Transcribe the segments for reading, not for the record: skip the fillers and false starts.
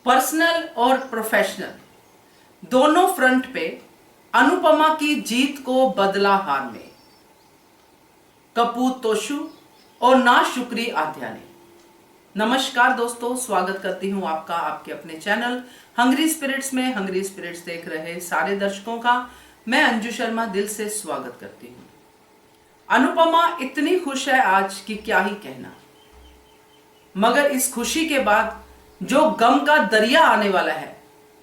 Personal और professional दोनों front पे अनुपमा की जीत को बदला हार में कपूत तोशु और ना शुक्री आध्या ने। नमस्कार दोस्तों, स्वागत करती हूं आपका आपके अपने चैनल हंग्री स्पिरिट्स में। हंग्री स्पिरिट्स देख रहे सारे दर्शकों का मैं अंजू शर्मा दिल से स्वागत करती हूं। अनुपमा इतनी खुश है आज कि क्या ही कहना, मगर इस खुशी के बाद जो गम का दरिया आने वाला है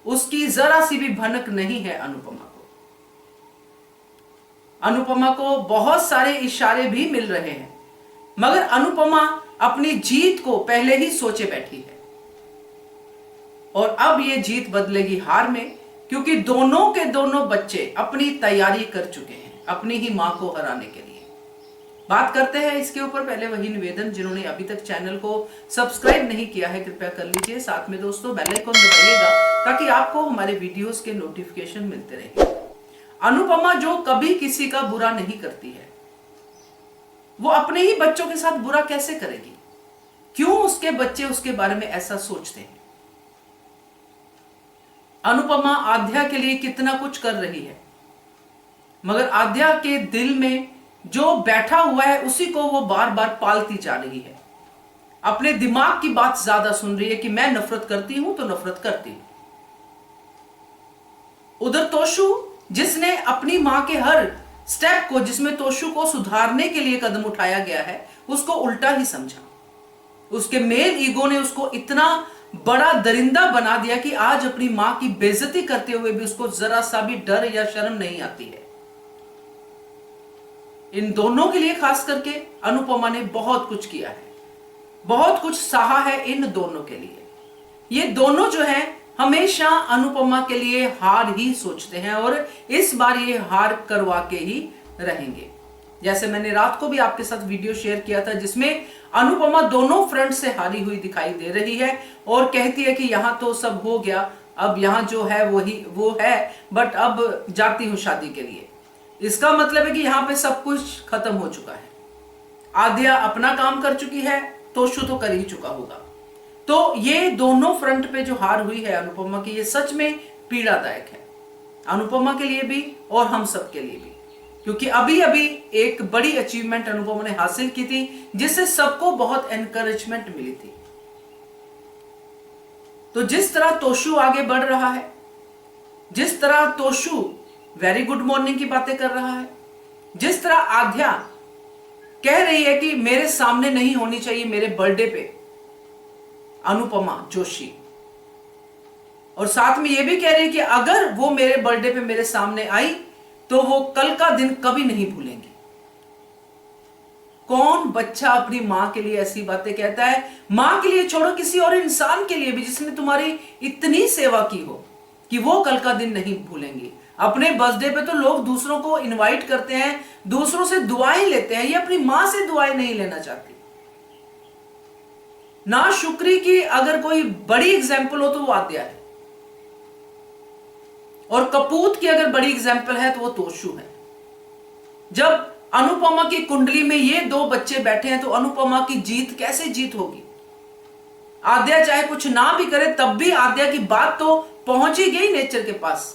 उसकी जरा सी भी भनक नहीं है अनुपमा को। अनुपमा को बहुत सारे इशारे भी मिल रहे हैं, मगर अनुपमा अपनी जीत को पहले ही सोचे बैठी है और अब ये जीत बदलेगी हार में, क्योंकि दोनों के दोनों बच्चे अपनी तैयारी कर चुके हैं अपनी ही मां को हराने के लिए। बात करते हैं इसके ऊपर। पहले वही निवेदन, जिन्होंने अभी तक चैनल को सब्सक्राइब नहीं किया है कृपया कर लीजिए। साथ में दोस्तों बेल आइकन दबाइएगा ताकि आपको हमारे वीडियोस के नोटिफिकेशन मिलते रहे। अनुपमा जो कभी किसी का बुरा नहीं करती है, वो अपने ही बच्चों के साथ बुरा कैसे करेगी? क्यों उसके बच्चे उसके बारे में ऐसा सोचते हैं? अनुपमा आध्या के लिए कितना कुछ कर रही है, मगर आध्या के दिल में जो बैठा हुआ है उसी को वो बार बार पालती जा रही है। अपने दिमाग की बात ज्यादा सुन रही है कि मैं नफरत करती हूं तो नफरत करती हूं। उधर तोशु, जिसने अपनी मां के हर स्टेप को, जिसमें तोशु को सुधारने के लिए कदम उठाया गया है, उसको उल्टा ही समझा। उसके मेल ईगो ने उसको इतना बड़ा दरिंदा बना दिया कि आज अपनी मां की बेइज्जती करते हुए भी उसको जरा सा भी डर या शर्म नहीं आती है। इन दोनों के लिए खास करके अनुपमा ने बहुत कुछ किया है, बहुत कुछ सहा है इन दोनों के लिए। ये दोनों जो है हमेशा अनुपमा के लिए हार ही सोचते हैं और इस बार ये हार करवा के ही रहेंगे। जैसे मैंने रात को भी आपके साथ वीडियो शेयर किया था जिसमें अनुपमा दोनों फ्रंट से हारी हुई दिखाई दे रही है और कहती है कि यहां तो सब हो गया, अब यहां जो है वो है, बट अब जाती हूं शादी के लिए। इसका मतलब है कि यहां पे सब कुछ खत्म हो चुका है। आध्या अपना काम कर चुकी है, तोशु तो कर ही चुका होगा। तो ये दोनों फ्रंट पे जो हार हुई है अनुपमा की, ये सच में पीड़ादायक है अनुपमा के लिए भी और हम सब के लिए भी, क्योंकि अभी अभी एक बड़ी अचीवमेंट अनुपमा ने हासिल की थी जिससे सबको बहुत एनकरेजमेंट मिली थी। तो जिस तरह तोशु आगे बढ़ रहा है, जिस तरह तोशु वेरी गुड मॉर्निंग की बातें कर रहा है, जिस तरह आध्या कह रही है कि मेरे सामने नहीं होनी चाहिए मेरे बर्थडे पे अनुपमा जोशी, और साथ में यह भी कह रही है कि अगर वो मेरे बर्थडे पे मेरे सामने आई तो वो कल का दिन कभी नहीं भूलेंगी। कौन बच्चा अपनी मां के लिए ऐसी बातें कहता है? मां के लिए छोड़ो, किसी और इंसान के लिए भी जिसने तुम्हारी इतनी सेवा की हो कि वो कल का दिन नहीं भूलेंगी। अपने बर्थडे पे तो लोग दूसरों को इनवाइट करते हैं, दूसरों से दुआएं लेते हैं, ये अपनी मां से दुआएं नहीं लेना चाहती। ना शुक्री की अगर कोई बड़ी एग्जाम्पल हो तो वो आध्या है, और कपूत की अगर बड़ी एग्जाम्पल है तो वो तोशु है। जब अनुपमा की कुंडली में ये दो बच्चे बैठे हैं तो अनुपमा की जीत कैसे जीत होगी? आध्या चाहे कुछ ना भी करे तब भी आध्या की बात तो पहुंच ही गई नेचर के पास।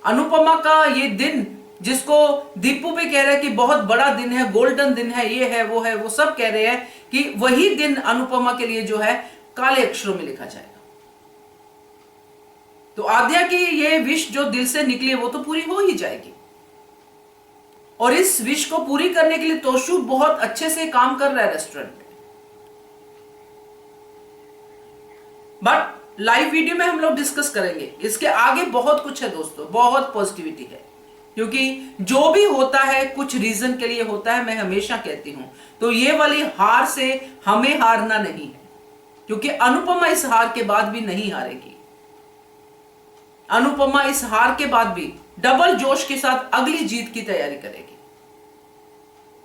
अनुपमा का ये दिन, जिसको दीपू भी कह रहे हैं कि बहुत बड़ा दिन है, गोल्डन दिन है, ये है वो सब कह रहे हैं कि वही दिन अनुपमा के लिए जो है काले अक्षरों में लिखा जाएगा। तो आध्या की ये विश जो दिल से निकली वो तो पूरी हो ही जाएगी, और इस विश को पूरी करने के लिए तोशु बहुत अच्छे से काम कर रहा है रेस्टोरेंट में। बट लाइव वीडियो में हम लोग डिस्कस करेंगे, इसके आगे बहुत कुछ है दोस्तों, बहुत पॉजिटिविटी है, क्योंकि जो भी होता है कुछ रीजन के लिए होता है, मैं हमेशा कहती हूं। तो ये वाली हार से हमें हारना नहीं है, क्योंकि अनुपमा इस हार के बाद भी नहीं हारेगी। अनुपमा इस हार के बाद भी डबल जोश के साथ अगली जीत की तैयारी करेगी,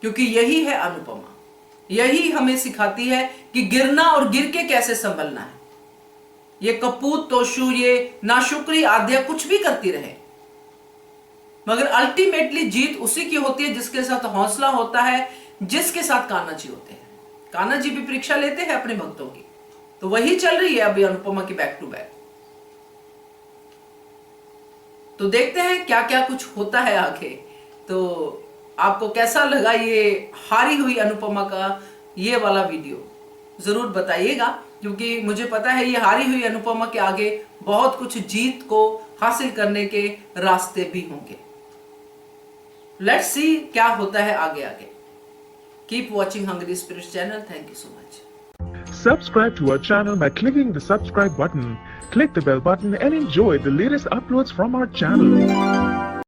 क्योंकि यही है अनुपमा। यही हमें सिखाती है कि गिरना और गिर के कैसे संभलना है। ये कपूत तोशु, ये नाशुक्री आध्या कुछ भी करती रहे, मगर अल्टीमेटली जीत उसी की होती है जिसके साथ हौसला होता है, जिसके साथ कान्हा जी होते हैं। कान्हा जी भी परीक्षा लेते हैं अपने भक्तों की, तो वही चल रही है अभी अनुपमा की बैक टू बैक। तो देखते हैं क्या क्या कुछ होता है आगे। तो आपको कैसा लगा ये हारी हुई अनुपमा का ये वाला वीडियो, जरूर बताइएगा, क्योंकि मुझे पता है ये हारी हुई अनुपमा के आगे बहुत कुछ जीत को हासिल करने के रास्ते भी होंगे। लेट्स सी क्या होता है आगे आगे। Keep watching hungry spirits channel. Thank you so much. Subscribe to our channel by clicking the subscribe button. Click the bell button and enjoy the latest uploads from our channel.